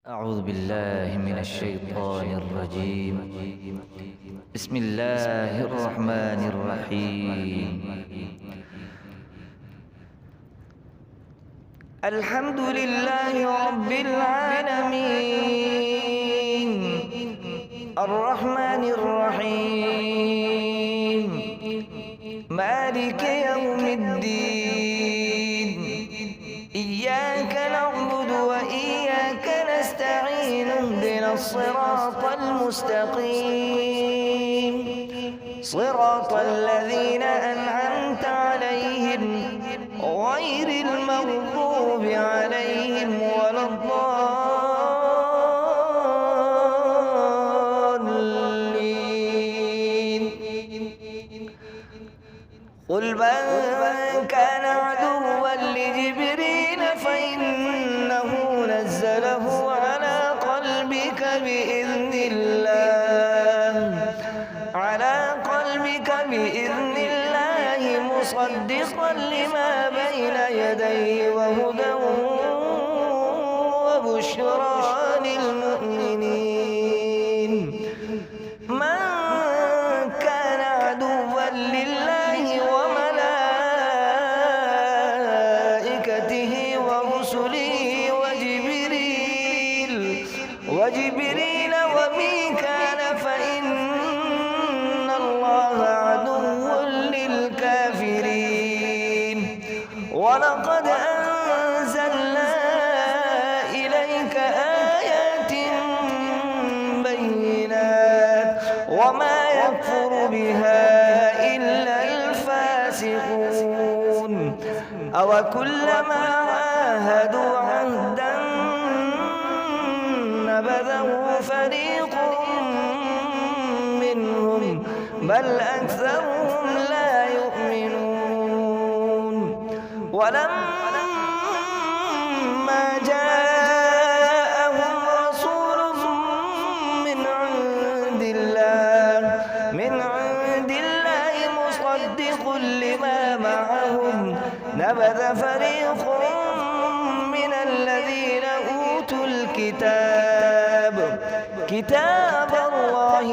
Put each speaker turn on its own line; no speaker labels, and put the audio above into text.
أعوذ بالله من الشيطان الرجيم. بسم الله الرحمن الرحيم. الحمد لله رب العالمين الرحمن الرحيم مالك يوم الدين. إياك نعبد وإياك نستعين. اهدنا الصراط المستقيم صراط الذين أنعمت عليهم غير المغضوب عليهم ولا الضالين. قل من كان عدوا لجبريل فإنه نزله على قلبك بإذن الله مصدقا لما بين يديه وهدى وبشرى للمؤمنين. من كان عدوا لله وملائكته ورسله وجبريل وميكال فإن الله عدو للكافرين. ولقد أنزلنا إليك آيات بينات وما يكفر بها إلا الفاسقون. أوكلما عاهدوا عهدا نبذه فريق منهم بل أكثرهم لا يؤمنون. ولما جاءهم رسول من عند الله مصدق لما معهم نبذ فريق من الذين أوتوا الكتاب كتاب الله